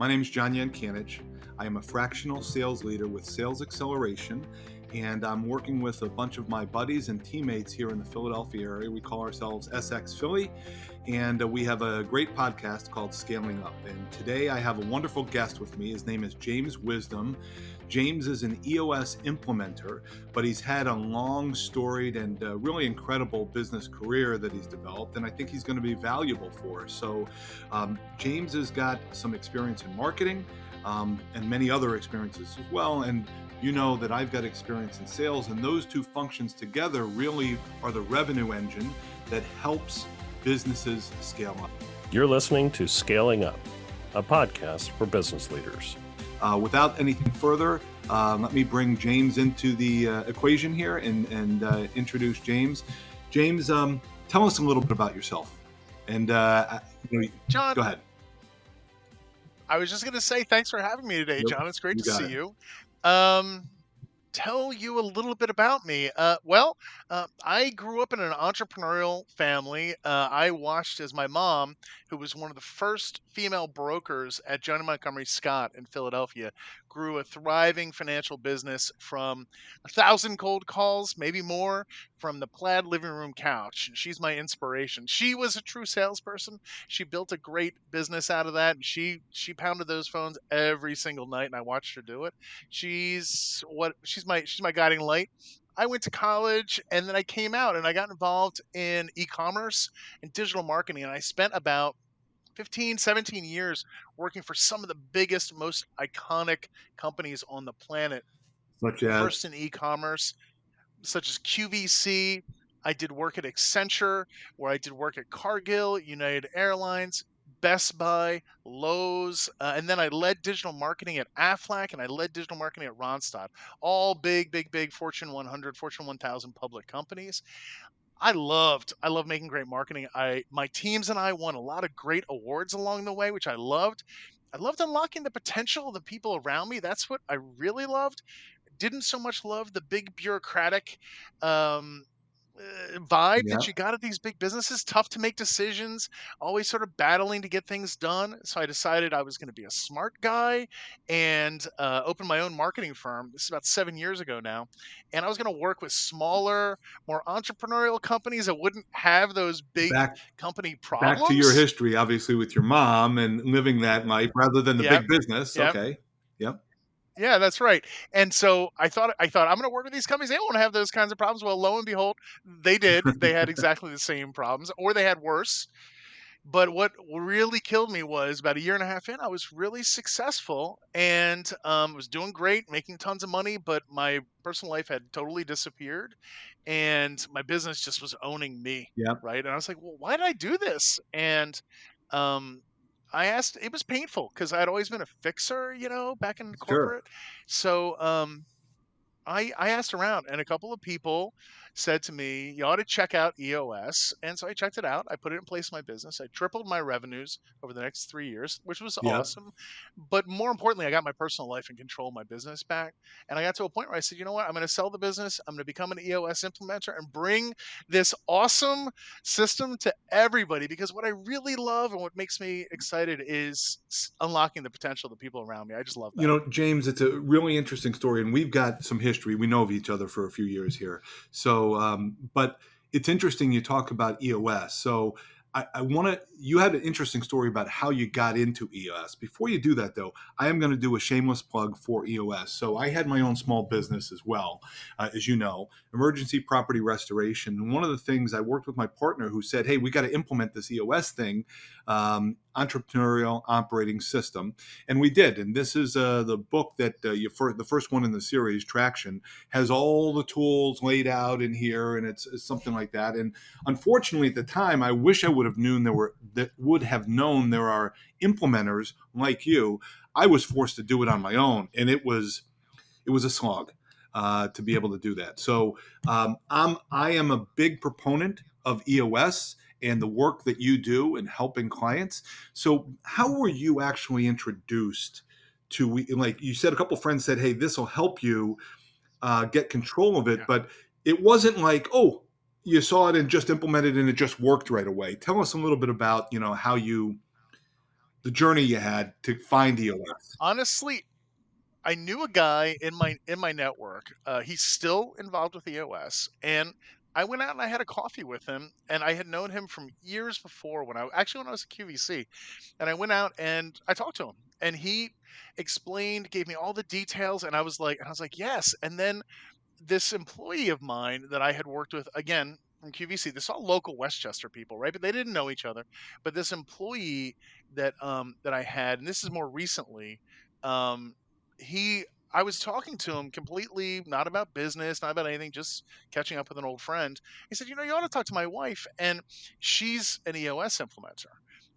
My name is John Yankanich. I am a fractional sales leader with Sales Acceleration, and I'm working with a bunch of my buddies and teammates here in the Philadelphia area. We call ourselves SX Philly, and we have a great podcast called Scaling Up. And today I have a wonderful guest with me. His name is James Wisdom. James is an EOS implementer, but he's had a long, storied, and really incredible business career that he's developed, and I think he's going to be valuable for us. So James has got some experience in marketing and many other experiences as well, and you know that I've got experience in sales, and those two functions together really are the revenue engine that helps businesses scale up. You're listening to Scaling Up, a podcast for business leaders. Without anything further, let me bring James into the equation here and introduce James. James, tell us a little bit about yourself. And John, go ahead. I was just going to say thanks for having me today, Yep, John. It's great you to got see it. you. Tell you a little bit about me. I grew up in an entrepreneurial family. I watched as my mom, who was one of the first female brokers at John Montgomery Scott in Philadelphia, grew a thriving financial business from 1,000 cold calls, maybe more, from the plaid living room couch. She's my inspiration. She was a true salesperson. She built a great business out of that, and she pounded those phones every single night, and I watched her do it. She's my guiding light. I went to college and then I came out and I got involved in e-commerce and digital marketing, and I spent about 15, 17 years working for some of the biggest, most iconic companies on the planet. Such as First in e-commerce, such as QVC. I did work at Accenture, where I did work at Cargill, United Airlines, Best Buy, Lowe's, and then I led digital marketing at Aflac, and I led digital marketing at Randstad. All big Fortune 100, Fortune 1000 public companies. I loved making great marketing. My teams and I won a lot of great awards along the way, which I loved. I loved unlocking the potential of the people around me. That's what I really loved. Didn't so much love the big bureaucratic um, vibe yeah. that you got at these big businesses. Tough to make decisions, always sort of battling to get things done. So I decided I was going to be a smart guy and open my own marketing firm. This is about 7 years ago now. And I was going to work with smaller, more entrepreneurial companies that wouldn't have those big Back company back to your problems. history, obviously, with your mom and living that life rather than the Yep. big business. Yep. Okay. Yep. Yeah, that's right. And so I thought I'm going to work with these companies. They won't have those kinds of problems. Well, lo and behold, they did. They had exactly the same problems, or they had worse. But what really killed me was about a year and a half in, I was really successful and was doing great, making tons of money, but my personal life had totally disappeared, and my business just was owning me, Yep. right? And I was like, well, why did I do this? And um, I asked. It was painful because I'd always been a fixer, back in Sure. corporate. So I asked around, and a couple of people said to me, "You ought to check out EOS." And so I checked it out. I put it in place in my business. I tripled my revenues over the next 3 years, which was Yep. awesome. But more importantly, I got my personal life and control of my business back. And I got to a point where I said, you know what? I'm going to sell the business. I'm going to become an EOS implementer and bring this awesome system to everybody, because what I really love and what makes me excited is unlocking the potential of the people around me. I just love You that. know, James, it's a really interesting story, and we've got some history. We know of each other for a few years here. So, but it's interesting you talk about EOS. So, I want to, you had an interesting story about how you got into EOS. Before you do that, though, I am going to do a shameless plug for EOS. So, I had my own small business as well, as you know, emergency property restoration. And one of the things I worked with my partner who said, hey, we got to implement this EOS thing, Entrepreneurial Operating System. And we did. And this is the book that the first one in the series, Traction, has all the tools laid out in here, and it's something like that. And unfortunately, at the time, I wish I would have known there are implementers like you. I was forced to do it on my own, and it was a slog to be able to do that. So I am a big proponent of EOS and the work that you do in helping clients. So how were you actually introduced to, like you said, a couple of friends said, hey, this will help you get control of it, Yeah. but it wasn't like, oh, you saw it and just implemented and it just worked right away. Tell us a little bit about, how you the journey you had to find EOS. Honestly, I knew a guy in my network. He's still involved with EOS, and I went out and I had a coffee with him, and I had known him from years before when I was at QVC, and I went out and I talked to him, and he explained, gave me all the details, and I was like, yes. And then this employee of mine that I had worked with again from QVC, this all local Westchester people, right? But they didn't know each other. But this employee that I had, and this is more recently, um, he I was talking to him completely not about business, not about anything, just catching up with an old friend. He said, you ought to talk to my wife, and she's an EOS implementer.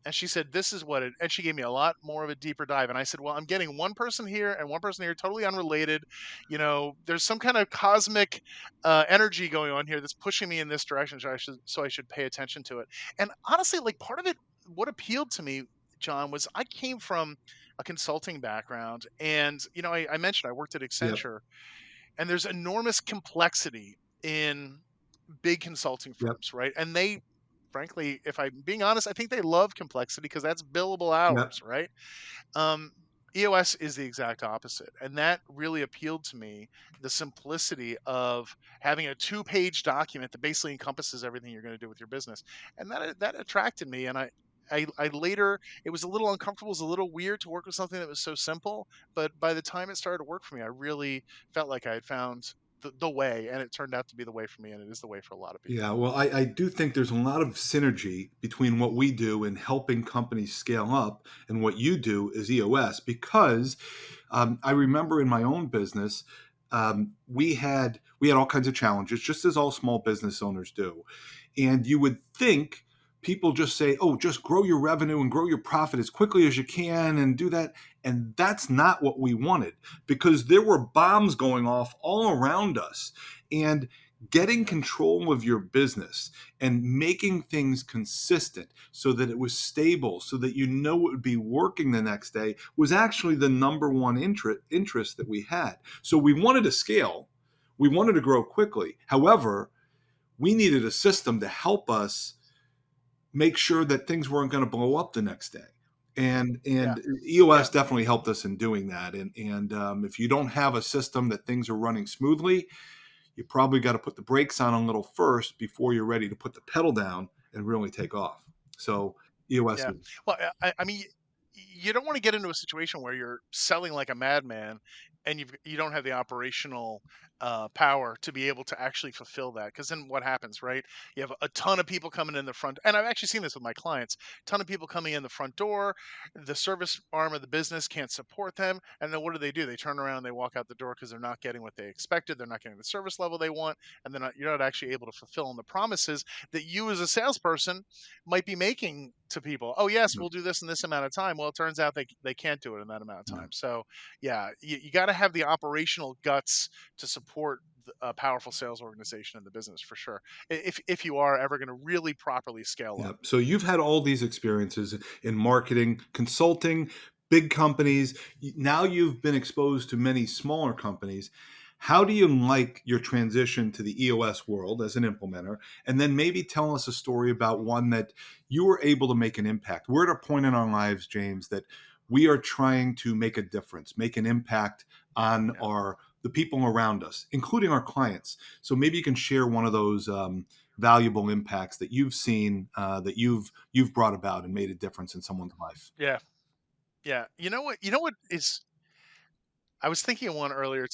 And she said, this is what it, and she gave me a lot more of a deeper dive. And I said, well, I'm getting one person here and one person here, totally unrelated. There's some kind of cosmic energy going on here that's pushing me in this direction. So I should pay attention to it. And honestly, like part of it, what appealed to me, John, was I came from a consulting background, and I mentioned I worked at Yep. Accenture, and there's enormous complexity in big consulting Yep. firms, right? And they, frankly, if I'm being honest, I think they love complexity because that's billable Yep. hours, right? Um, EOS is the exact opposite. And that really appealed to me, the simplicity of having a two-page document that basically encompasses everything you're going to do with your business. And that attracted me. And I later, it was a little uncomfortable, it was a little weird to work with something that was so simple. But by the time it started to work for me, I really felt like I had found the way, and it turned out to be the way for me, and it is the way for a lot of people. Yeah, well, I do think there's a lot of synergy between what we do in helping companies scale up and what you do as EOS because I remember in my own business, we had all kinds of challenges, just as all small business owners do. And you would think people just say, "Oh, just grow your revenue and grow your profit as quickly as you can and do that." And that's not what we wanted because there were bombs going off all around us. And getting Yeah, control of your business and making things consistent so that it was stable, so that you know it would be working the next day was actually the number one interest that we had. So we wanted to scale, we wanted to grow quickly. However, we needed a system to help us make sure that things weren't going to blow up the next day. yeah, And EOS yeah, definitely helped us in doing that. And if you don't have a system that things are running smoothly, you probably got to put the brakes on a little first before you're ready to put the pedal down and really take off. So EOS yeah. is, Well, I mean, you don't want to get into a situation where you're selling like a madman, and you don't have the operational power to be able to actually fulfill that. Because then what happens, right? You have a ton of people coming in the front, and I've actually seen this with my clients. Ton of people coming in the front door. The service arm of the business can't support them, and then what do? They turn around and they walk out the door because they're not getting what they expected. They're not getting the service level they want, and you're not actually able to fulfill on the promises that you as a salesperson might be making to people. Oh yes, we'll do this in this amount of time. Well, it turns out they can't do it in that amount of time. So yeah, you got to have the operational guts to support a powerful sales organization in the business for sure. If you are ever going to really properly scale yeah. up. So you've had all these experiences in marketing, consulting, big companies. Now you've been exposed to many smaller companies. How do you like your transition to the EOS world as an implementer? And then maybe tell us a story about one that you were able to make an impact. We're at a point in our lives, James, that we are trying to make a difference, make an impact on Yeah. our the people around us, including our clients. So maybe you can share one of those valuable impacts that you've seen that you've brought about and made a difference in someone's life. Yeah. Yeah. You know what is I was thinking of one earlier.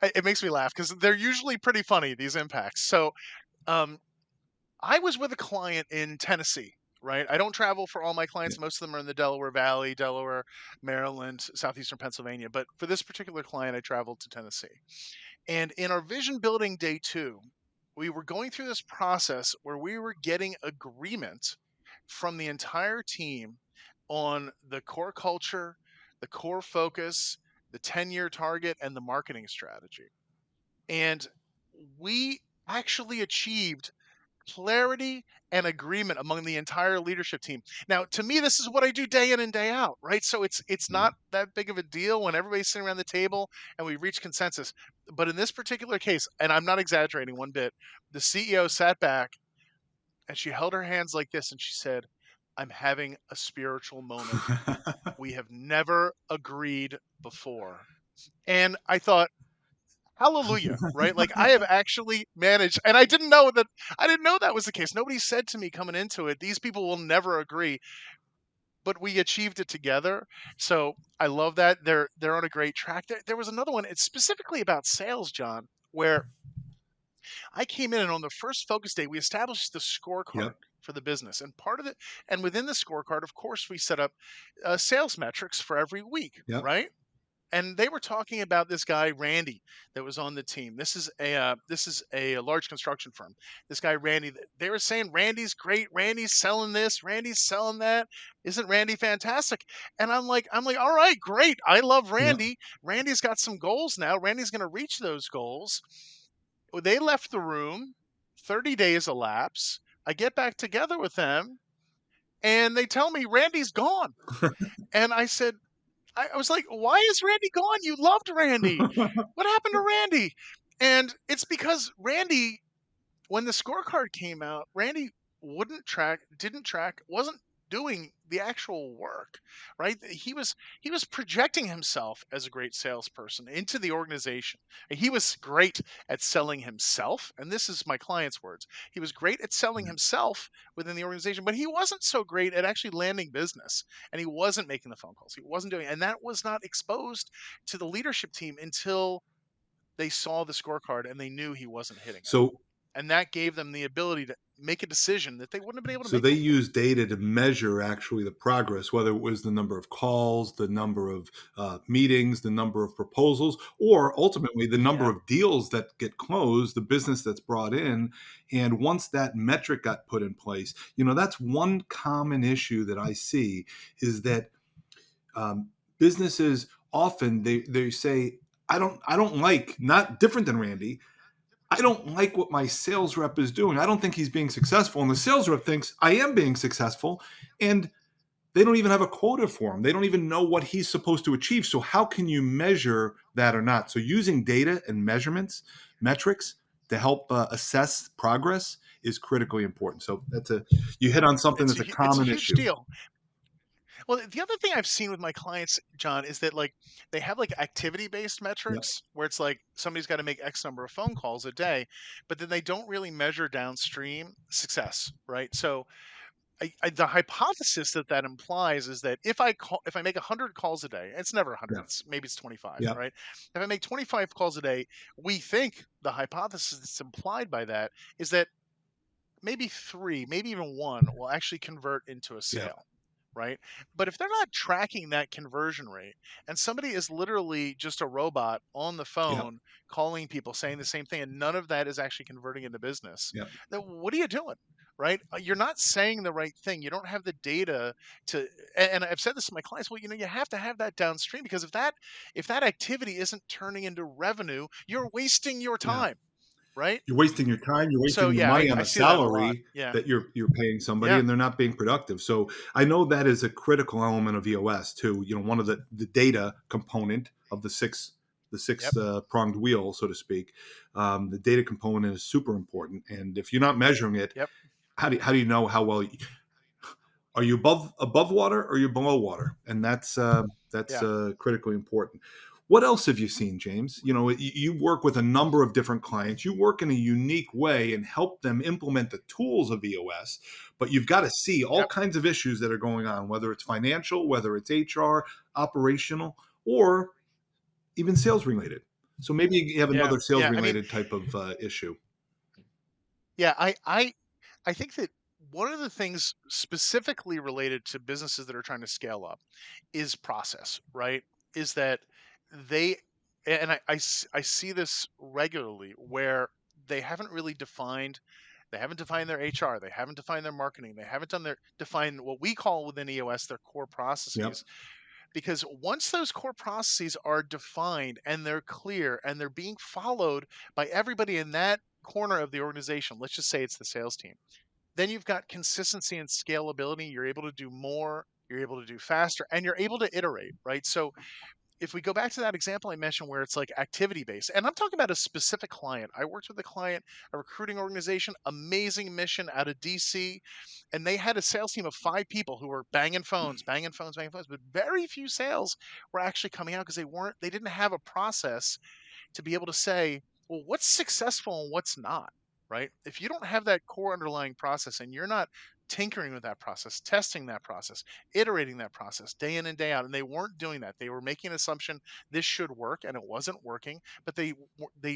It makes me laugh because they're usually pretty funny, these impacts. So um I was with a client in Tennessee, right? I don't travel for all my Yeah. clients. Most of them are in the Delaware Valley, Delaware, Maryland, southeastern Pennsylvania. But for this particular client, I traveled to Tennessee. And in our vision building day 2, we were going through this process where we were getting agreement from the entire team on the core culture, the core focus, the 10-year target, and the marketing strategy. And we actually achieved clarity and agreement among the entire leadership team. Now, to me, this is what I do day in and day out, right? So it's Yeah. not that big of a deal when everybody's sitting around the table and we reach consensus. But in this particular case, and I'm not exaggerating one bit, the CEO sat back and she held her hands like this and she said, I'm having a spiritual moment. We have never agreed before. And I thought, hallelujah, right? Like I have actually managed, and I didn't know that was the case. Nobody said to me coming into it, these people will never agree, but we achieved it together. So I love that. They're on a great track. There was another one, it's specifically about sales, John, where I came in and on the first focus day, we established the scorecard Yep. for the business. And part of it, and within the scorecard, of course, we set up sales metrics for every week, Yep. right? And they were talking about this guy Randy that was on the team. This is a large construction firm. This guy Randy, they were saying Randy's great. Randy's selling this. Randy's selling that. Isn't Randy fantastic? And I'm like, all right, great. I love Yep. Randy. Randy's got some goals now. Randy's going to reach those goals. Well, they left the room. 30 days elapse. I get back together with them, and they tell me Randy's gone. And I was like, why is Randy gone? You loved Randy. What happened to Randy? And it's because Randy, when the scorecard came out, Randy didn't track, wasn't doing the actual work, right? He was projecting himself as a great salesperson into the organization. He was great at selling himself, and this is my client's words. He was great at selling himself within the organization, but he wasn't so great at actually landing business, and he wasn't making the phone calls. He wasn't doing, and that was not exposed to the leadership team until they saw the scorecard and they knew he wasn't hitting it. So And that gave them the ability to make a decision that they wouldn't have been able to So make they before. use data to measure actually the progress, whether it was the number of calls, the number of meetings, the number of proposals, or ultimately the number Yeah. of deals that get closed, the business that's brought in. And once that metric got put in place, that's one common issue that I see is that businesses often they say, I don't like, not different than Randy. I don't like what my sales rep is doing. I don't think he's being successful. And the sales rep thinks I am being successful. And they don't even have a quota for him. They don't even know what he's supposed to achieve. So, how can you measure that or not? So, using data and metrics to help assess progress is critically important. So, you hit on something that's a It's a common huge issue. deal. Well, the other thing I've seen with my clients, John, is that like they have like activity-based Yep. metrics where it's like somebody's got to make X number of phone calls a day, but then they don't really measure downstream success, right? So the hypothesis that that implies is that if I make 100 calls a day, it's never 100, Yep. it's maybe it's 25, Yep. right? If I make 25 calls a day, we think the hypothesis that's implied by that is that maybe three, maybe even one will actually convert into a Yep. sale, right? But if they're not tracking that conversion rate and somebody is literally just a robot on the Yep. phone calling people saying the same thing and none of that is actually converting into business, Yep. then what are you doing? Right? You're not saying the right thing. You don't have the data to, and I've said this to my clients. Well, you have to have that downstream because if that activity isn't turning into revenue, you're wasting your Yeah. time, right? You're wasting your time, you're So wasting your yeah, money on I a see that a lot. salary Yeah, that you're paying somebody yeah, and they're not being productive. So I know that is a critical element of EOS too. One of the data component of the yep, six pronged wheel, so to speak. The data component is super important. And if you're not measuring it, yep, how do you know how well are you above water or are you below water? And that's yeah. critically important. What else have you seen, James? You work with a number of different clients. You work in a unique way and help them implement the tools of EOS, but you've got to see all Yep. kinds of issues that are going on, whether it's financial, whether it's HR, operational, or even sales related. So maybe you have Yeah. another sales Yeah. I mean, related type of issue. yeah, I think that one of the things specifically related to businesses that are trying to scale up is process, right? Is that they and I see this regularly where they haven't really defined they haven't defined their HR, they haven't defined their marketing, they haven't done their define what we call within EOS their core Yep. processes. Because once those core processes are defined and they're clear and they're being followed by everybody in that corner of the organization, let's just say it's the sales team, then you've got consistency and scalability. You're able to do more, you're able to do faster, and you're able to iterate, right? So if we go back to that example I mentioned where it's like activity based, and I'm talking about a specific client. I worked with a client, a recruiting organization, amazing mission out of DC, and they had a sales team of 5 people who were banging phones, banging phones, banging phones, but very few sales were actually coming out because they didn't have a process to be able to say, well, what's successful and what's not, right? If you don't have that core underlying process and you're not tinkering with that process, testing that process, iterating that process day in and day out, and they weren't doing that. They were making an assumption this should work and it wasn't working, but they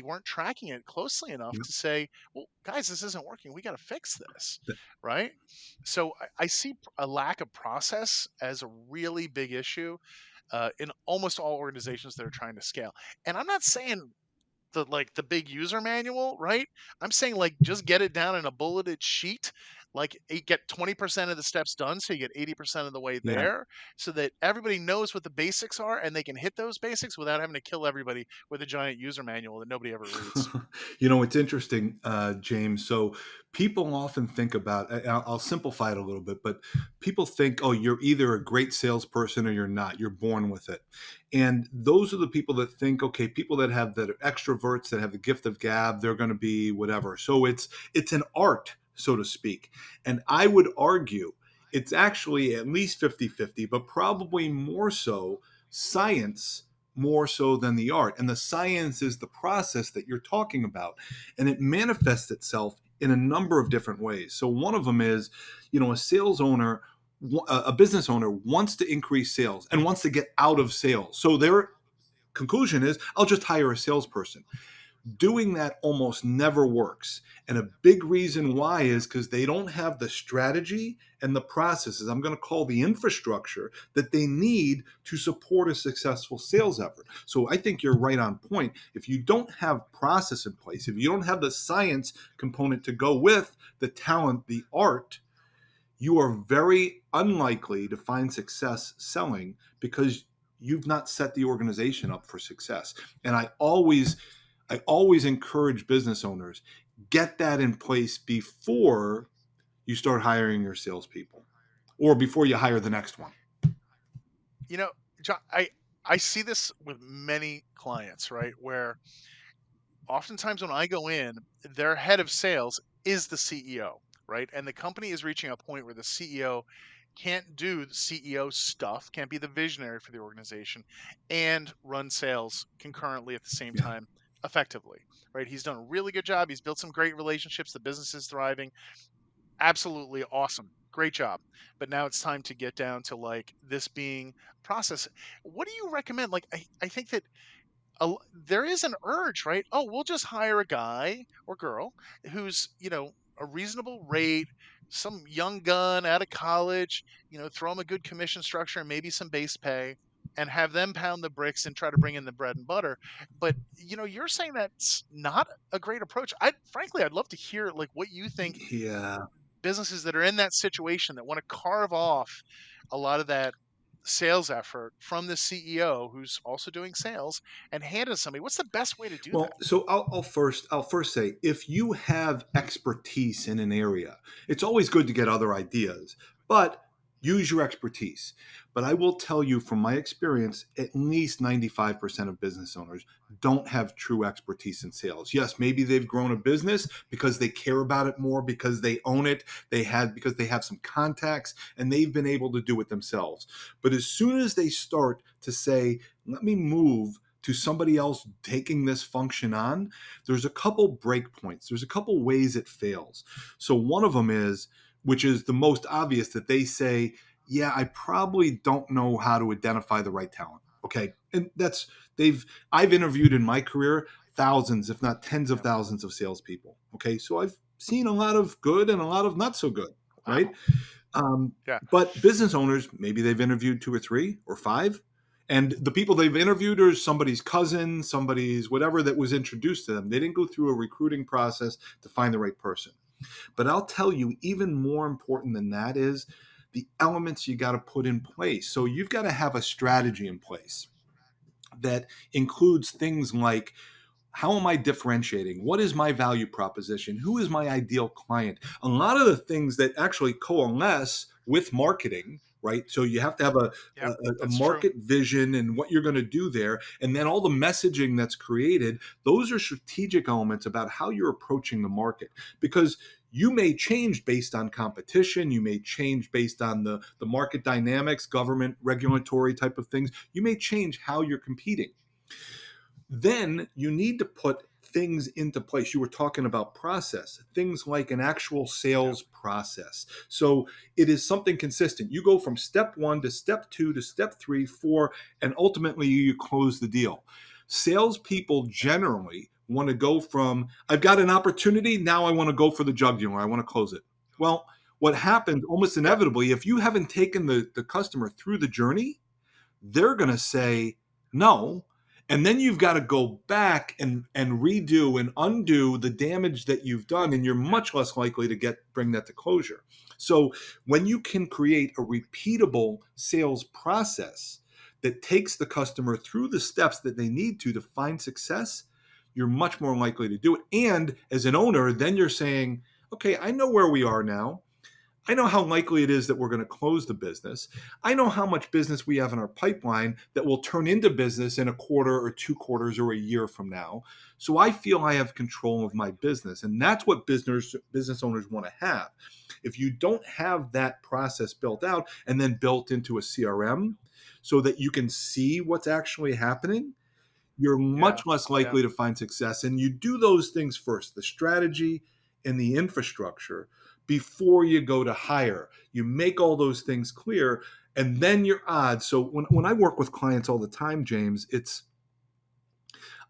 weren't tracking it closely enough Yep. to say, well, guys, this isn't working. We got to fix this, right? So I see a lack of process as a really big issue in almost all organizations that are trying to scale. And I'm not saying the big user manual, right? I'm saying like just get it down in a bulleted sheet. Like get 20% of the steps done so you get 80% of the way Yeah. there so that everybody knows what the basics are and they can hit those basics without having to kill everybody with a giant user manual that nobody ever reads. It's interesting, James. So people often think about, I'll simplify it a little bit, but people think, oh, you're either a great salesperson or you're not. You're born with it. And those are the people that think, okay, people that are extroverts, that have the gift of gab, they're going to be whatever. So it's an art, so to speak. And I would argue it's actually at least 50-50, but probably more so science more so than the art. And the science is the process that you're talking about. And it manifests itself in a number of different ways. So one of them is, a sales owner, a business owner wants to increase sales and wants to get out of sales. So their conclusion is, I'll just hire a salesperson. Doing that almost never works. And a big reason why is because they don't have the strategy and the processes, I'm going to call the infrastructure, that they need to support a successful sales effort. So I think you're right on point. If you don't have process in place, if you don't have the science component to go with the talent, the art, you are very unlikely to find success selling because you've not set the organization up for success. And I always encourage business owners, get that in place before you start hiring your salespeople or before you hire the next one. You know, John, I see this with many clients, right? Where oftentimes when I go in, their head of sales is the CEO, right? And the company is reaching a point where the CEO can't do the CEO stuff, can't be the visionary for the organization, and run sales concurrently at the same Yeah. time effectively, right? He's done a really good job. He's built some great relationships. The business is thriving. Absolutely awesome. Great job. But now it's time to get down to like this being process. What do you recommend? Like, I think that there is an urge, right? Oh, we'll just hire a guy or girl who's, a reasonable rate, some young gun out of college, throw them a good commission structure and maybe some base pay and have them pound the bricks and try to bring in the bread and butter. But, you're saying that's not a great approach. Frankly, I'd love to hear like what you think Yeah. businesses that are in that situation that want to carve off a lot of that sales effort from the CEO who's also doing sales and hand it to somebody. What's the best way to do Well, that? so I'll first say, if you have expertise in an area, it's always good to get other ideas, but use your expertise. But I will tell you from my experience, at least 95% of business owners don't have true expertise in sales. Yes, maybe they've grown a business because they care about it more, because they own it, because they have some contacts and they've been able to do it themselves. But as soon as they start to say, let me move to somebody else taking this function on, there's a couple break points. There's a couple ways it fails. So one of them is, which is the most obvious, that they say, yeah, I probably don't know how to identify the right talent. Okay. And I've interviewed in my career thousands, if not tens of Yeah. thousands of salespeople. Okay. So I've seen a lot of good and a lot of not so good. Right. Wow. Yeah. But business owners, maybe they've interviewed 2 or 3 or 5, and the people they've interviewed are somebody's cousin, somebody's whatever that was introduced to them. They didn't go through a recruiting process to find the right person. But I'll tell you, even more important than that is the elements you got to put in place. So you've got to have a strategy in place that includes things like, how am I differentiating? What is my value proposition? Who is my ideal client? A lot of the things that actually coalesce with marketing, right? So you have to have a, Yep, a that's true. market vision and what you're going to do there. And then all the messaging that's created, those are strategic elements about how you're approaching the market, because you may change based on competition. You may change based on the market dynamics, government, regulatory type of things. You may change how you're competing. Then you need to put things into place. You were talking about process, things like an actual Yep, sales process. So it is something consistent. You go from step one to step two to step three, four, and ultimately you close the deal. Salespeople yep, generally want to go from, I've got an opportunity, now I want to go for the jugular, I want to close it. Well, what happens almost yep, inevitably, if you haven't taken the customer through the journey, they're going to say no. And then you've got to go back and redo and undo the damage that you've done, and you're yep, much less likely to bring that to closure. So when you can create a repeatable sales process that takes the customer through the steps that they need to find success, you're much more likely to do it. And as an owner, then you're saying, okay, I know where we are now. I know how likely it is that we're going to close the business. I know how much business we have in our pipeline that will turn into business in a quarter or 2 quarters or a year from now. So I feel I have control of my business. And that's what business owners want to have. If you don't have that process built out and then built into a CRM so that you can see what's actually happening, you're yeah, much less yeah, likely to find success. And you do those things first, the strategy and the infrastructure, before you go to hire. You make all those things clear, and then your odds. So when I work with clients all the time, James,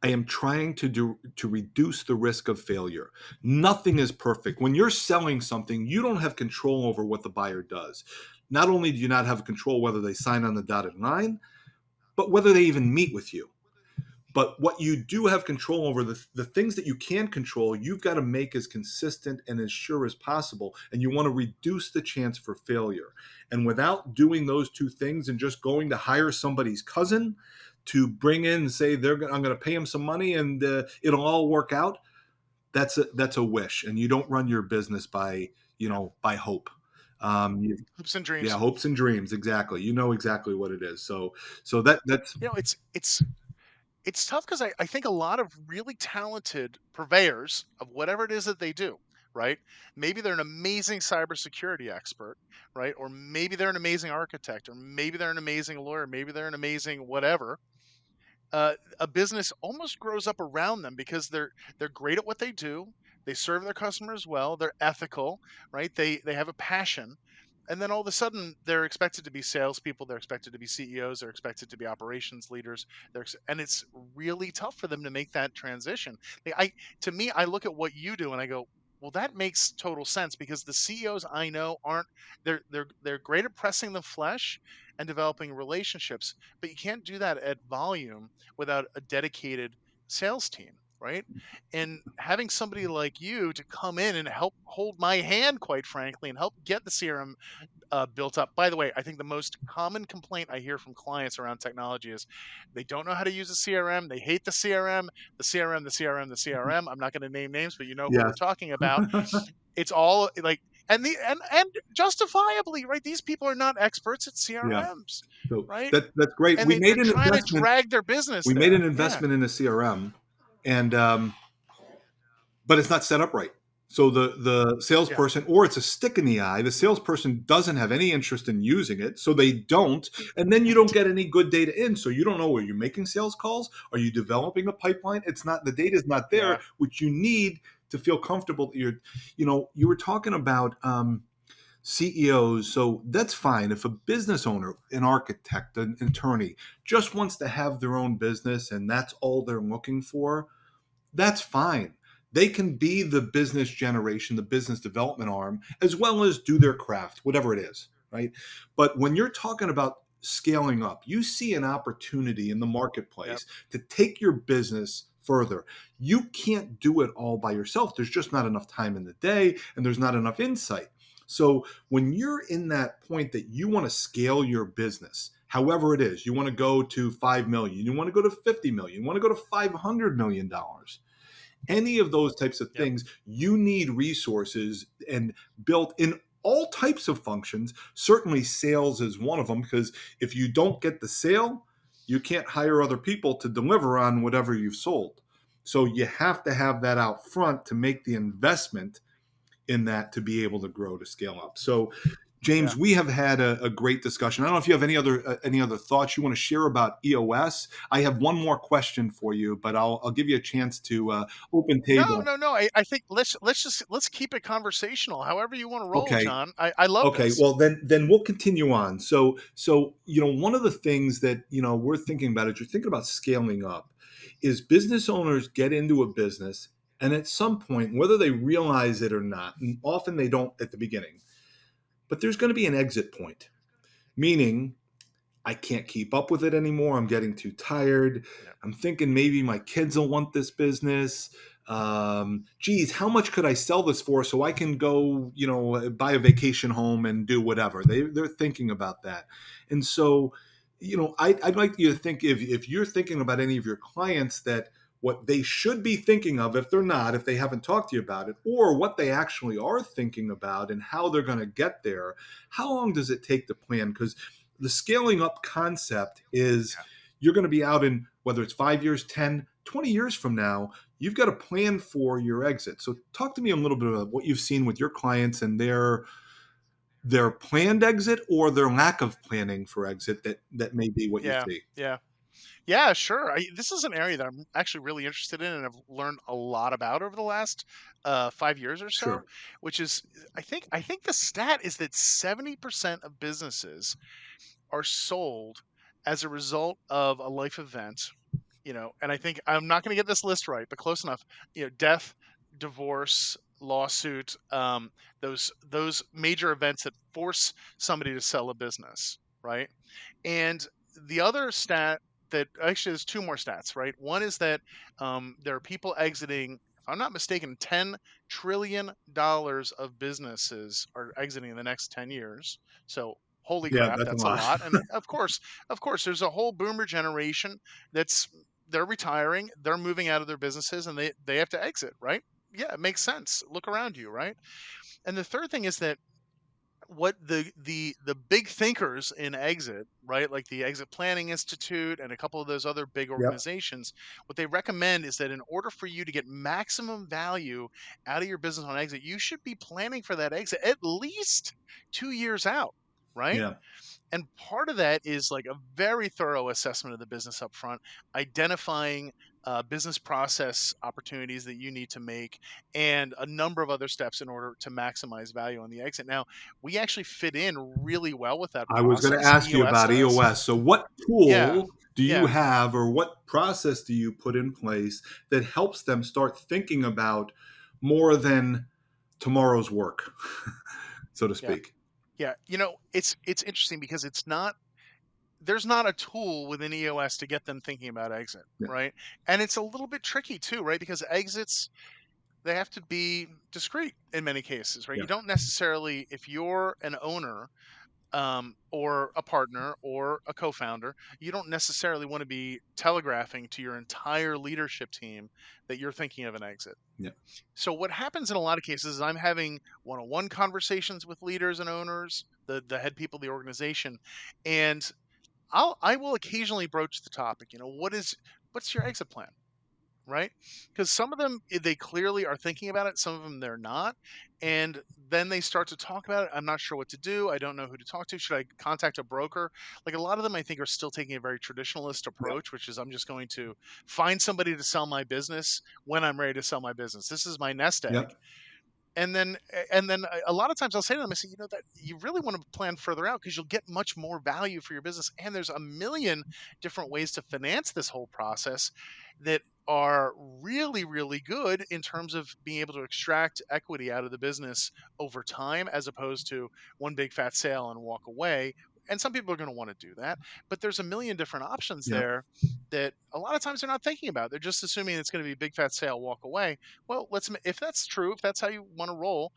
I am trying to reduce the risk of failure. Nothing is perfect. When you're selling something, you don't have control over what the buyer does. Not only do you not have control whether they sign on the dotted line, but whether they even meet with you. But what you do have control over, the things that you can control, you've got to make as consistent and as sure as possible. And you want to reduce the chance for failure. And without doing those two things and just going to hire somebody's cousin to bring in and say, I'm going to pay him some money and it'll all work out, that's a wish. And you don't run your business by, yep. by hope. You, Hopes and yeah, dreams. hopes and dreams. Exactly. You know exactly what it is. So that's, It's tough because I think a lot of really talented purveyors of whatever it is that they do, right? Maybe they're an amazing cybersecurity expert, right? Or maybe they're an amazing architect, or maybe they're an amazing lawyer, maybe they're an amazing whatever. A business almost grows up around them because they're great at what they do. They serve their customers well. They're ethical, right? They have a passion, and then all of a sudden they're expected to be salespeople. They're expected to be CEOs. They're expected to be operations leaders. And it's really tough for them to make that transition. To me, I look at what you do and I go, well, that makes total sense because the CEOs I know aren't they're great at pressing the flesh and developing relationships, but you can't do that at volume without a dedicated sales team, right? And having somebody like you to come in and help hold my hand, quite frankly, and help get the CRM built up. By the way, I think the most common complaint I hear from clients around technology is they don't know how to use a CRM. They hate the CRM, the CRM, the CRM, the CRM. I'm not going to name names, but you know who we're yes. talking about. It's all like, and justifiably, right? These people are not experts at Yeah. CRMs, So right? that's great. And they're trying to drag their business We made an there. Yeah, investment in a CRM, and but it's not set up right. So the yeah, salesperson, or it's a stick in the eye. The salesperson doesn't have any interest in using it, so they don't. And then you don't right. get any good data in, so you don't know, are you making sales calls? Are you developing a pipeline? It's not, the data is not there, Yeah, which you need to feel comfortable that you were talking about. CEOs, so that's fine. If a business owner, an architect, an attorney just wants to have their own business and that's all they're looking for, that's fine. They can be the business generation, the business development arm, as well as do their craft, whatever it is, right? But when you're talking about scaling up, you see an opportunity in the yep, marketplace to take your business further. You can't do it all by yourself. There's just not enough time in the day and there's not enough insight. So when you're in that point that you want to scale your business, however it is, you want to go to 5 million, you want to go to 50 million, you want to go to $500 million, any of those types of yep, things, you need resources and built in. all types of functions. Certainly, sales is one of them, because if you don't get the sale, you can't hire other people to deliver on whatever you've sold. So you have to have that out front to make the investment in that to be able to grow, to scale up. So, Yeah. James, we have had a great discussion. I don't know if you have any other thoughts you want to share about EOS. I have one more question for you, but I'll give you a chance to open No, table. no, no. I think let's keep it conversational. However you want to roll, Okay. John. I love Okay, this. well then we'll continue on. So one of the things that we're thinking about, as you're thinking about scaling up, is business owners get into a business, and at some point, whether they realize it or not, and often they don't at the beginning, but there's going to be an exit point, meaning I can't keep up with it anymore. I'm getting too tired. Yeah. I'm thinking maybe my kids will want this business. Geez, how much could I sell this for so I can go, buy a vacation home and do whatever? They're thinking about that. And so, I'd like you to think, if you're thinking about any of your clients, that what they should be thinking of, if they're not, if they haven't talked to you about it, or what they actually are thinking about and how they're going to get there. How long does it take to plan? Because the scaling up concept is, Yeah. you're going to be out in, whether it's 5 years, 10, 20 years from now, you've got a plan for your exit. So talk to me a little bit about what you've seen with your clients and their planned exit, or their lack of planning for exit, that may be what you Yeah. see. Yeah. Yeah, sure. This is an area that I'm actually really interested in and I've learned a lot about over the last 5 years or so, Sure. which is I think the stat is that 70% of businesses are sold as a result of a life event, and I think I'm not going to get this list right, but close enough. Death, divorce, lawsuit, those major events that force somebody to sell a business, right? And the other stat that actually, there's two more stats, right? One is that there are people exiting, if I'm not mistaken, $10 trillion of businesses are exiting in the next 10 years. So holy Yeah, crap, that's a that's a lot. lot. And of course, there's a whole boomer generation that's they're retiring, they're moving out of their businesses, and they have to exit, right? Yeah, it makes sense. Look around you, right? And the third thing is that what the big thinkers in exit, right, like the Exit Planning Institute and a couple of those other big Yep. organizations, what they recommend is that in order for you to get maximum value out of your business on exit, you should be planning for that exit at least 2 years out, right? Yeah. And part of that is like a very thorough assessment of the business up front, identifying business process opportunities that you need to make, and a number of other steps in order to maximize value on the exit. Now, we actually fit in really well with that I was going to process. ask you EOS about does. EOS. So, what Yeah. tool do you Yeah. have, or what process do you put in place that helps them start thinking about more than tomorrow's work, so to Yeah. speak? Yeah. It's interesting because there's not a tool within EOS to get them thinking about exit, Yeah. right? And it's a little bit tricky too, right? Because exits, they have to be discreet in many cases, right? Yeah. You don't necessarily, if you're an owner, or a partner or a co-founder, you don't necessarily want to be telegraphing to your entire leadership team that you're thinking of an exit. Yeah. So what happens in a lot of cases is I'm having one-on-one conversations with leaders and owners, the head people of the organization, and I will occasionally broach the topic. What's your exit plan? Right? Because some of them, they clearly are thinking about it. Some of them, they're not. And then they start to talk about it. I'm not sure what to do. I don't know who to talk to. Should I contact a broker? Like a lot of them, I think, are still taking a very traditionalist Yeah. approach, which is I'm just going to find somebody to sell my business when I'm ready to sell my business. This is my nest Yeah. egg. And then a lot of times I'll say to them, I say, that you really want to plan further out because you'll get much more value for your business. And there's a million different ways to finance this whole process that are really, really good in terms of being able to extract equity out of the business over time, as opposed to one big fat sale and walk away. And some people are going to want to do that, but there's a million different options Yeah. there that a lot of times they're not thinking about. They're just assuming it's going to be a big fat sale, walk away. Well, if that's true, if that's how you want to roll,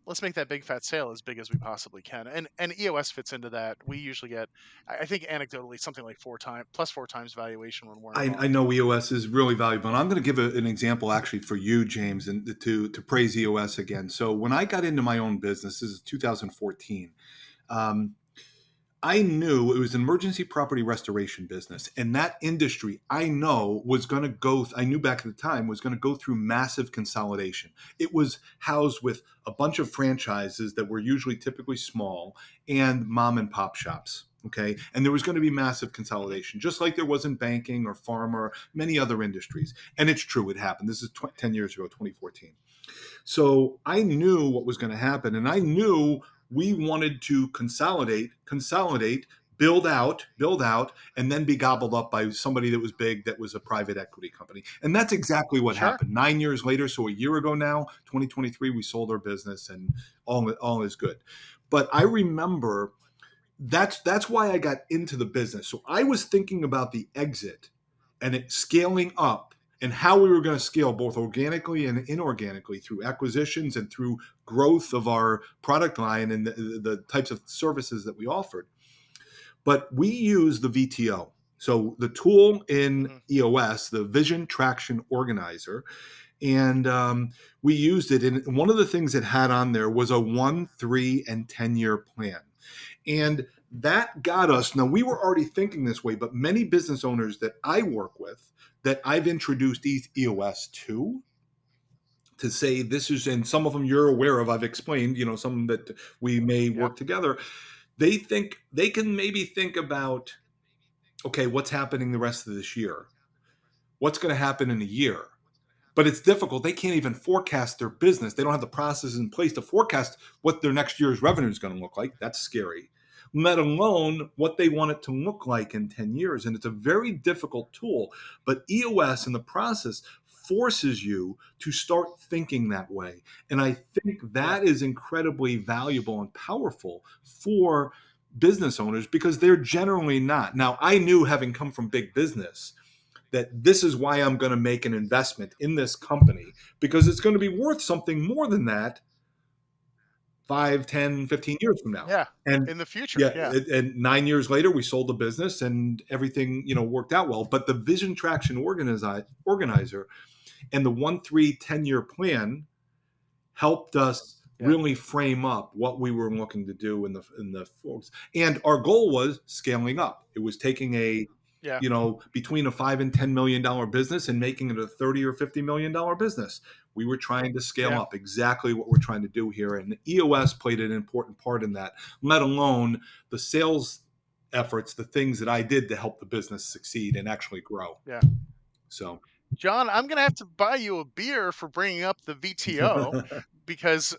let's make that big fat sale as big as we possibly can. And EOS fits into that. We usually get, I think anecdotally, something like 4 times valuation when we're I involved. know EOS is really valuable, and I'm going to give an example actually for you, James, and to praise EOS again. So when I got into my own business, this is 2014. Um, I knew it was an emergency property restoration business, and that industry I know was going to go. I knew back at the time was going to go through massive consolidation. It was housed with a bunch of franchises that were usually typically small and mom and pop shops. Okay, and there was going to be massive Hmm. consolidation, just like there was in banking or pharma or many other industries. And it's true, it happened. This is 10 years ago, 2014. So I knew what was going to happen, and I knew we wanted to consolidate, build out, and then be gobbled up by somebody that was big, that was a private equity company. And that's exactly what Sure. happened. 9 years later, so a year ago now, 2023, we sold our business, and all is good. But I remember that's why I got into the business. So I was thinking about the exit and it scaling up and how we were going to scale both organically and inorganically through acquisitions and through growth of our product line and the types of services that we offered. But we use the VTO. So the tool in Hmm. EOS, the Vision Traction Organizer, and we used it. And one of the things it had on there was a 1, 3, and 10-year plan. And that got us. Now, we were already thinking this way, but many business owners that I work with, that I've introduced EOS to say this is, and some of them you're aware of, I've explained, some that we may Yep. work together. They think they can maybe think about, okay, what's happening the rest of this year? What's going to happen in a year? But it's difficult. They can't even forecast their business. They don't have the processes in place to forecast what their next year's revenue is going to look like. That's scary. Let alone what they want it to look like in 10 years. And it's a very difficult tool. But EOS in the process forces you to start thinking that way. And I think Yeah. that is incredibly valuable and powerful for business owners because they're generally not. Now, I knew, having come from big business, that this is why I'm going to make an investment in this company, because it's going to be worth something more than that 5, 10, 15 years from now. Yeah. And In the future. yeah, Yeah. and 9 years later, we sold the business and everything, worked out well. But the Vision Traction Organizer and the 1, 3, 10-year plan helped us Yeah. really frame up what we were looking to do in the folks. And our goal was scaling up. It was taking a Yeah. between a $5 and $10 million business and making it a $30 or $50 million business. We were trying to scale Yeah. up, exactly what we're trying to do here. And EOS played an important part in that, let alone the sales efforts, the things that I did to help the business succeed and actually grow. Yeah. So John, I'm gonna have to buy you a beer for bringing up the VTO because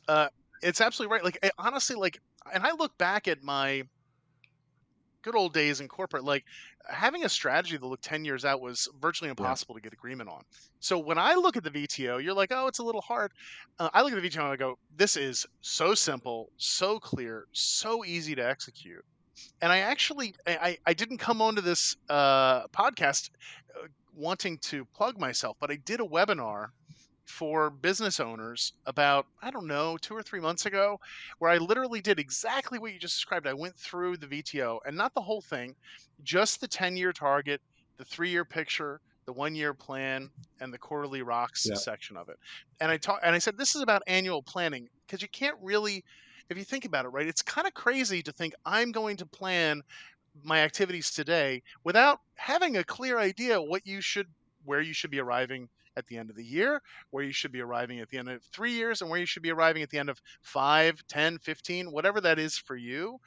it's absolutely right. Like honestly, like, and I look back at my good old days in corporate, like having a strategy that looked 10 years out was virtually yeah, impossible to get agreement on. So when I look at the VTO, you're like, oh, it's a little hard. I look at the VTO and I go, this is so simple, so clear, so easy to execute. And I actually, I didn't come onto this podcast wanting to plug myself, but I did a webinar for business owners about, I don't know, 2 or 3 months ago, where I literally did exactly what you just described. I went through the VTO and not the whole thing, just the 10-year target, the 3-year picture, the 1-year plan, and the quarterly rocks yeah, section of it. And I said, this is about annual planning because you can't really, if you think about it, right, it's kind of crazy to think I'm going to plan my activities today without having a clear idea where you should be arriving at the end of the year, where you should be arriving at the end of 3 years, and where you should be arriving at the end of 5, 10, 15, whatever that is for you.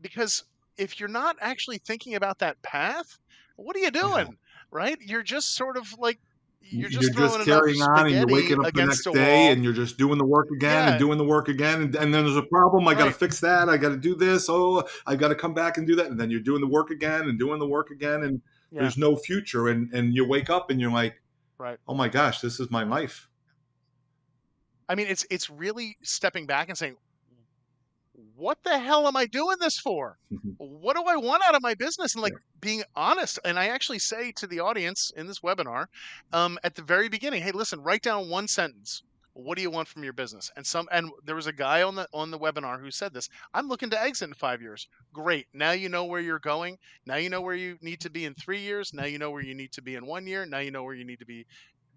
Because if you're not actually thinking about that path, what are you yeah. doing? Right? You're just sort of like you're You're just throwing just enough carrying on and you're spaghetti waking up the against next a day wall. and you're just doing the work again and Yeah, doing the work again. And then there's a problem. I got to right. fix that. I got to do this. Oh, I got to come back and do that. And then you're doing the work again and doing the work again. And Yeah, there's no future. And you wake up and you're like, right. oh my gosh, this is my life. I mean, it's really stepping back and saying, what the hell am I doing this for? What do I want out of my business? And like Yeah. being honest. And I actually say to the audience in this webinar at the very beginning, hey, listen, write down one sentence. what do you want from your business? And there was a guy on the webinar who said this. I'm looking to exit in 5 years. Great. Now you know where you're going. Now you know where you need to be in 3 years. Now you know where you need to be in 1 year. Now you know where you need to be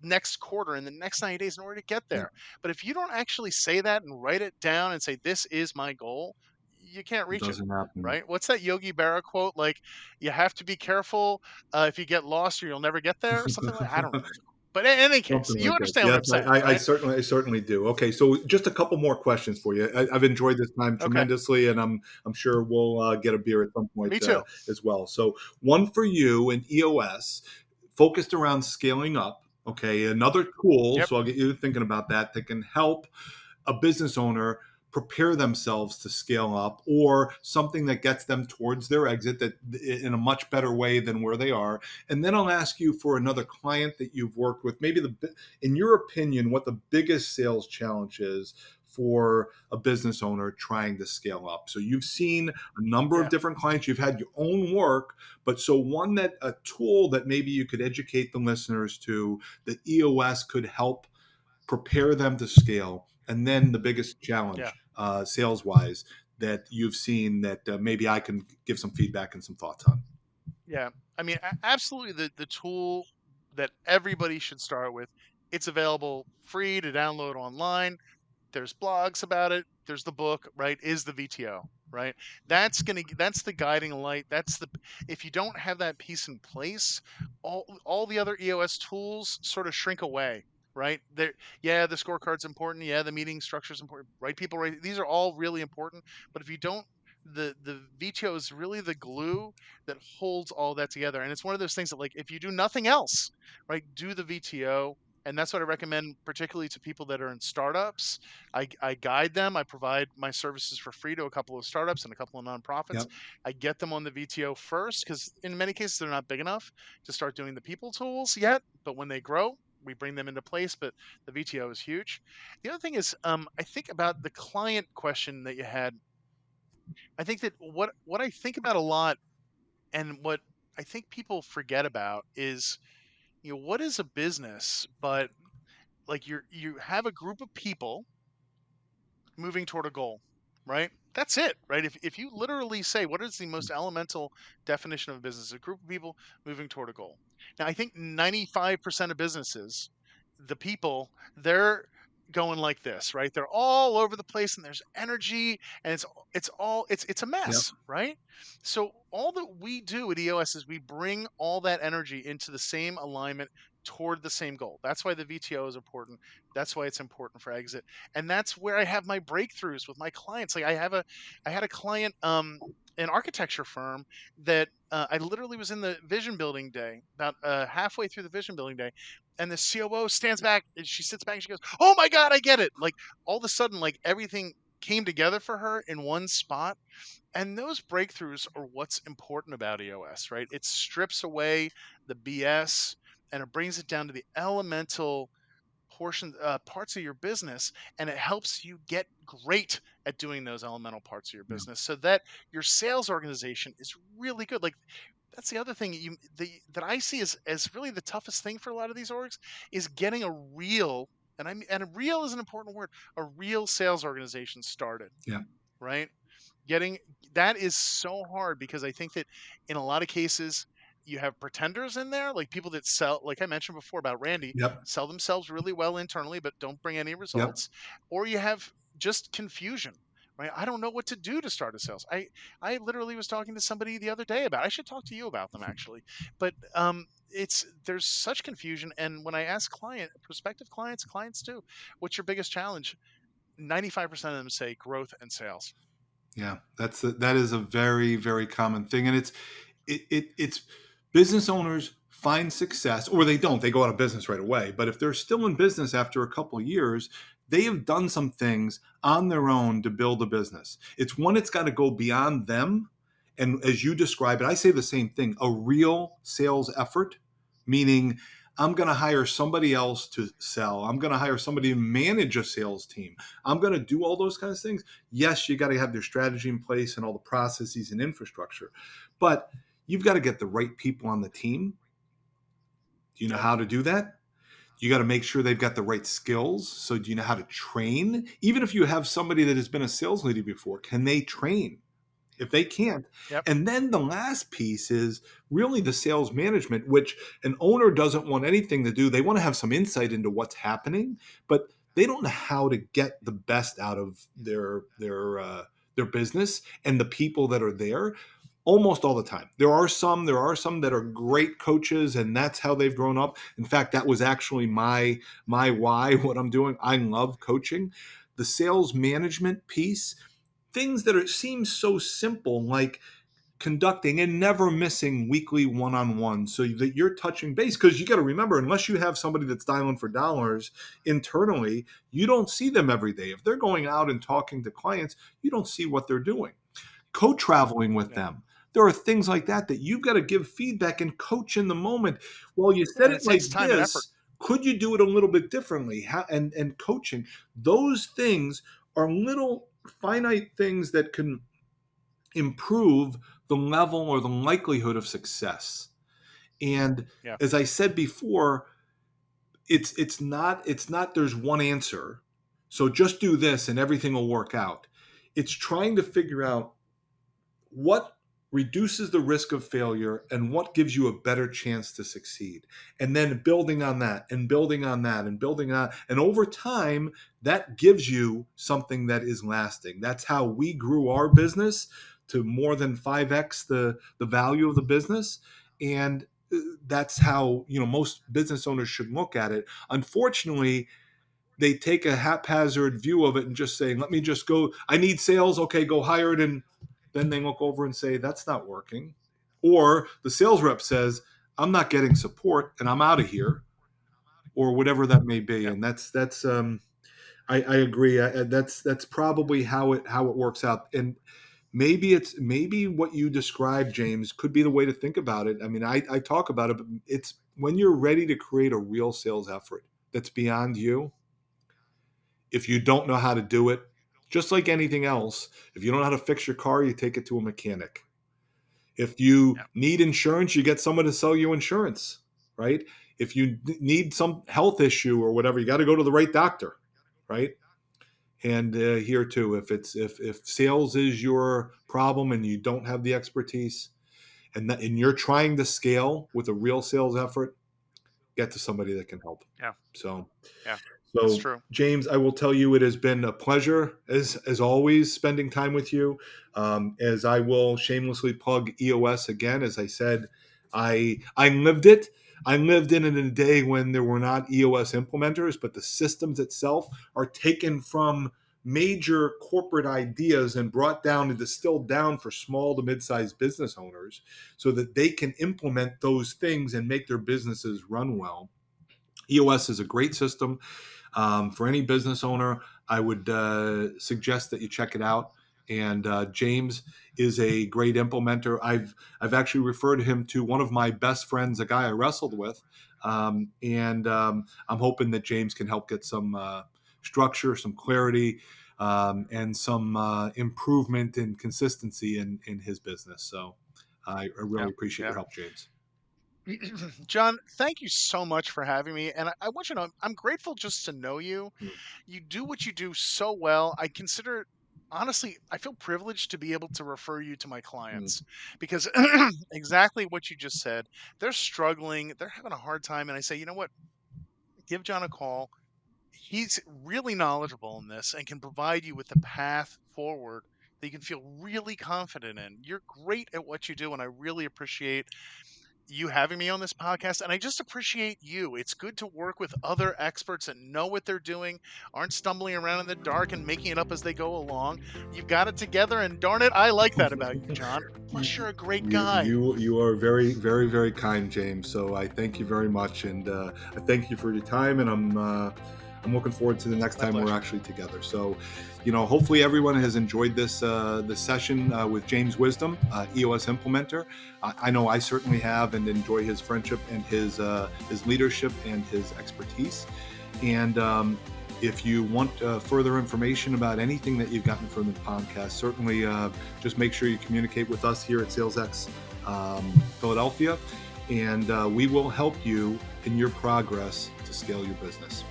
next quarter in the next 90 days in order to get Yeah, there. But if you don't actually say that and write it down and say, this is my goal, you can't it reach it. doesn't happen. Right? What's that Yogi Berra quote? Like, you have to be careful if you get lost or you'll never get there. Something like, I don't remember. But in any case, Something you like that. understand what Yes, I'm saying, I right? certainly do. Okay, so just a couple more questions for you. I've enjoyed this time Okay. tremendously, and I'm sure we'll get a beer at some point Me too. as well. So one for you in EOS, focused around scaling up. Okay, another tool. Yep. So I'll get you thinking about that can help a business owner prepare themselves to scale up, or something that gets them towards their exit that in a much better way than where they are. And then I'll ask you for another client that you've worked with, maybe in your opinion, what the biggest sales challenge is for a business owner trying to scale up. So you've seen a number of Yeah. different clients, you've had your own work, but so one that a tool that maybe you could educate the listeners to, that EOS could help prepare them to scale. And then the biggest Yeah. challenge, sales wise, that you've seen that maybe I can give some feedback and some thoughts on. Yeah. I mean, absolutely the tool that everybody should start with. It's available free to download online. There's blogs about it. There's the book, right? Is the VTO, right? That's the guiding light. If you don't have that piece in place, all the other EOS tools sort of shrink away, right? Yeah, the scorecard's important. Yeah, the meeting structure is important. Right people, right? These are all really important. But if you don't, the VTO is really the glue that holds all that together. And it's one of those things that, like, if you do nothing else, right, do the VTO. And that's what I recommend, particularly to people that are in startups. I guide them. I provide my services for free to a couple of startups and a couple of nonprofits. Yep. I get them on the VTO first because in many cases they're not big enough to start doing the people tools yet. But when they grow, we bring them into place. But the VTO is huge. The other thing is, I think about the client question that you had. I think that what I think about a lot, and what I think people forget about is, what is a business? But like, you have a group of people moving toward a goal, right? That's it, right? If you literally say, what is the most elemental definition of a business? A group of people moving toward a goal. Now, I think 95% of businesses, the people, they're going like this, right? They're all over the place and there's energy, and it's a Yep. mess, right? So all that we do at EOS is we bring all that energy into the same alignment toward the same goal. That's why the VTO is important. That's why it's important for exit, and that's where I have my breakthroughs with my clients. Like, I had a client, an architecture firm that I literally was in the vision building day, about halfway through the vision building day, and the COO stands back, and she sits back and she goes, "Oh my God, I get it!" Like, all of a sudden, like, everything came together for her in one spot. And those breakthroughs are what's important about EOS, right? It strips away the BS and it brings it down to the elemental parts of your business, and it helps you get great at doing those elemental parts of your Yeah. business so that your sales organization is really good. Like, that's the other thing that I see as really the toughest thing for a lot of these orgs is getting a real, and a real is an important word, a real sales organization started, Yeah. right? Getting that is so hard because I think that in a lot of cases you have pretenders in there, like people that sell, like I mentioned before about Randy, Yep. sell themselves really well internally but don't bring any Yep. results, or you have just confusion. Right? I don't know what to do to start a sales. I literally was talking to somebody the other day about. I should talk to you about them actually, but it's there's such confusion. And when I ask prospective clients too, what's your biggest challenge? 95% of them say growth and sales. Yeah. That is a very, very common thing. And it's business owners find success, or they don't, they go out of business right away. But if they're still in business after a couple of years, they have done some things on their own to build a business. It's one, it's got to go beyond them. And as you describe it, I say the same thing, a real sales effort, meaning I'm going to hire somebody else to sell. I'm going to hire somebody to manage a sales team. I'm going to do all those kinds of things. Yes, you got to have their strategy in place and all the processes and infrastructure, but you've got to get the right people on the team. Do you know Yep. how to do that? You got to make sure they've got the right skills. So do you know how to train? Even if you have somebody that has been a sales leader before, can they train? If they can't. Yep. And then the last piece is really the sales management, which an owner doesn't want anything to do. They want to have some insight into what's happening, but they don't know how to get the best out of their business and the people that are there. Almost all the time. There are some that are great coaches, and that's how they've grown up. In fact, that was actually my why, what I'm doing. I love coaching. The sales management piece, things that seem so simple, like conducting and never missing weekly one-on-one so that you're touching base, because you got to remember, unless you have somebody that's dialing for dollars internally, you don't see them every day. If they're going out and talking to clients, you don't see what they're doing. Co-traveling with Yeah. them, there are things like that you've got to give feedback and coach in the moment. Well, you said And it it like takes time and effort. this, could you do it a little bit differently? And coaching, those things are little finite things that can improve the level or the likelihood of success. And Yeah. as I said before, it's not there's one answer. So just do this and everything will work out. It's trying to figure out what reduces the risk of failure and what gives you a better chance to succeed, and then building on that and building on that and building on, and over time that gives you something that is lasting. That's how we grew our business to more than 5x the value of the business. And that's how most business owners should look at it. Unfortunately, they take a haphazard view of it and just saying, let me just go, I need sales, okay, go hire it. And then they look over and say, that's not working. Or the sales rep says, I'm not getting support and I'm out of here, or whatever that may be. Yeah. And I agree. That's probably how it works out. And maybe what you described, James, could be the way to think about it. I mean, I talk about it, but it's when you're ready to create a real sales effort that's beyond you. If you don't know how to do it, just like anything else, if you don't know how to fix your car, you take it to a mechanic. If you Yeah. need insurance, you get someone to sell you insurance, right? If you need some health issue or whatever, you got to go to the right doctor, right? And here too, if sales is your problem and you don't have the expertise, and you're trying to scale with a real sales effort, get to somebody that can help. Yeah. So Yeah. That's So, true. James, I will tell you, it has been a pleasure, as always, spending time with you. As I will shamelessly plug EOS again, as I said, I lived it. I lived in it in a day when there were not EOS implementers, but the systems itself are taken from major corporate ideas and brought down and distilled down for small to mid-sized business owners so that they can implement those things and make their businesses run well. EOS is a great system. For any business owner, I would suggest that you check it out. And James is a great implementer. I've actually referred him to one of my best friends, a guy I wrestled with, and I'm hoping that James can help get some structure, some clarity, and some improvement and consistency in his business. So I Yeah. really appreciate Yeah. your help, James. John, thank you so much for having me. And I want you to know I'm grateful just to know you. Mm. You do what you do so well. I consider, honestly, I feel privileged to be able to refer you to my Mm. clients because exactly what you just said. They're struggling, they're having a hard time. And I say, you know what? Give John a call. He's really knowledgeable in this and can provide you with the path forward that you can feel really confident in. You're great at what you do. And I really appreciate you having me on this podcast, and I just appreciate you. It's good to work with other experts that know what they're doing, aren't stumbling around in the dark and making it up as they go along. You've got it together, and darn it, I like that about you, John. Plus, you're a great guy. You are very, very, very kind, James. So I thank you very much, and I thank you for your time. And I'm looking forward to the next My time we're pleasure. actually together. So, hopefully everyone has enjoyed this session with James Wisdom, EOS Implementer. I know I certainly have, and enjoy his friendship and his leadership and his expertise. And if you want further information about anything that you've gotten from the podcast, certainly just make sure you communicate with us here at SalesX Philadelphia. and we will help you in your progress to scale your business.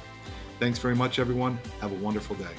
Thanks very much, everyone. Have a wonderful day.